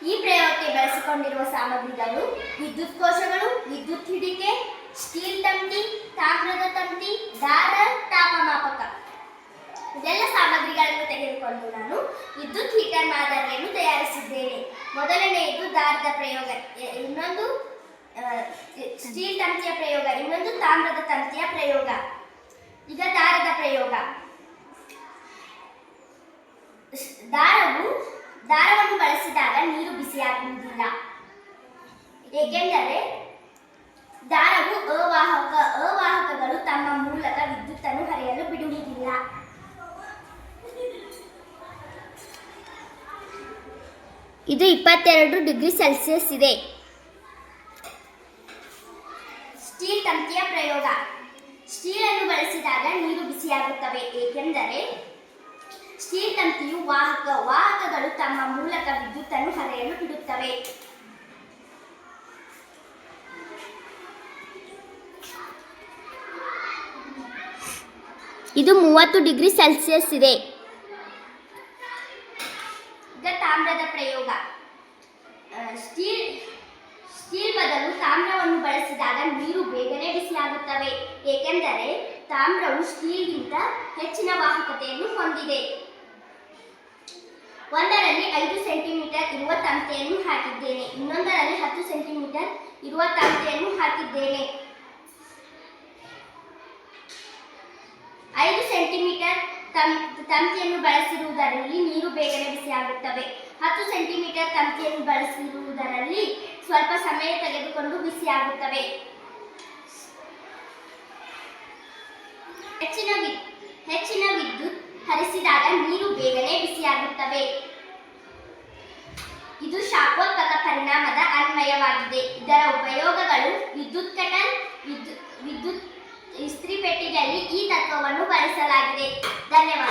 ಈ ಪ್ರಯೋಗಕ್ಕೆ ಬಳಸಿಕೊಂಡಿರುವ ಸಾಮಗ್ರಿಗಳು ವಿದ್ಯುತ್ ಕೋಶಗಳು, ವಿದ್ಯುತ್ ಹಿಡಿಕೆ, ಸ್ಟೀಲ್ ತಂತಿ, ತಾಮ್ರದ ತಂತಿ, ದಾರ, ತಾಪಮಾಪಕ. ಇದೆಲ್ಲ ಸಾಮಗ್ರಿಗಳನ್ನು ತೆಗೆದುಕೊಂಡು ನಾನು ವಿದ್ಯುತ್ ಹೀಟರ್ ಮಾದರಿಯನ್ನು ತಯಾರಿಸಿದ್ದೇನೆ. ಮೊದಲನೆಯದು ದಾರದ ಪ್ರಯೋಗ, ಇನ್ನೊಂದು ಸ್ಟೀಲ್ ತಂತಿಯ ಪ್ರಯೋಗ, ಇನ್ನೊಂದು ತಾಮ್ರದ ತಂತಿಯ ಪ್ರಯೋಗ. ಈಗ ದಾರದ ಪ್ರಯೋಗ. ದಾರವನ್ನು ಬಳಸಿದಾಗ ನೀರು ಬಿಸಿಯಾಗುವುದಿಲ್ಲ, ಏಕೆಂದರೆ ದಾರವು ಅವಾಹಕಗಳು ತಮ್ಮ ಮೂಲಕ ವಿದ್ಯುತ್ತನ್ನು ಹರಿಯಲು ಬಿಡುವುದಿಲ್ಲ. ಇದು 22 ಡಿಗ್ರಿ ಸೆಲ್ಸಿಯಸ್ ಇದೆ. ಸ್ಟೀಲ್ ತಂತಿಯ ಪ್ರಯೋಗ. ಸ್ಟೀಲ್ ಅನ್ನು ಬಳಸಿದಾಗ ನೀರು ಬಿಸಿಯಾಗುತ್ತವೆ, ಏಕೆಂದರೆ ಸ್ಟೀಲ್ ತಂತಿಯು ವಾಹಕಗಳು ತಮ್ಮ ಮೂಲಕ ವಿದ್ಯುತ್ತನ್ನು ಹರಿಯಲು ಬಿಡುತ್ತವೆ. ಇದು 30 ಡಿಗ್ರಿ ಸೆಲ್ಸಿಯಸ್ ಇದೆ. ಈಗ ತಾಮ್ರದ ಪ್ರಯೋಗ. ಸ್ಟೀಲ್ ಬದಲು ತಾಮ್ರವನ್ನು ಬಳಸಿದಾಗ ನೀರು ಬೇಗನೆ ಬಿಸಿಯಾಗುತ್ತವೆ, ಏಕೆಂದರೆ ತಾಮ್ರವು ಸ್ಟೀಲ್ಗಿಂತ ಹೆಚ್ಚಿನ ವಾಹಕತೆಯನ್ನು ಹೊಂದಿದೆ. ಒಂದರಲ್ಲಿ 5 ಸೆಂಟಿಮೀಟರ್ ಇರುವ ತಂತಿಯನ್ನು ಹಾಕಿದ್ದೇನೆ, ಇನ್ನೊಂದರಲ್ಲಿ 10 ಸೆಂಟಿಮೀಟರ್ ಇರುವ ತಂತಿಯನ್ನು ಹಾಕಿದ್ದೇನೆ. 5 ಸೆಂಟಿಮೀಟರ್ ತಂತಿಯನ್ನು ಬಳಸಿರುವುದರಲ್ಲಿ ನೀರು ಬೇಗನೆ ಬಿಸಿಯಾಗುತ್ತವೆ. 10 ಸೆಂಟಿಮೀಟರ್ ತಂತಿಯನ್ನು ಬಳಸಿರುವುದರಲ್ಲಿ ಸ್ವಲ್ಪ ಸಮಯ ತೆಗೆದುಕೊಂಡು ಬಿಸಿಯಾಗುತ್ತವೆ. ಹೆಚ್ಚಿನ ವಿದ್ಯುತ್ ಹರಿಸಿದಾಗ ನೀರು ಬೇಗನೆ ಬಿಸಿಯಾಗುತ್ತವೆ. ಇದು ಶಾಖೋತ್ಪಕ ಪರಿಣಾಮದ ಅನ್ವಯವಾಗಿದೆ. ಇದರ ಉಪಯೋಗಗಳು ವಿದ್ಯುತ್ ಕೆಟಲ್, ವಿದ್ಯುತ್ ಇಸ್ತ್ರಿ ಪೆಟ್ಟಿಗೆಯಲ್ಲಿ ಈ ತತ್ವವನ್ನು ಬಳಸಲಾಗಿದೆ. ಧನ್ಯವಾದ.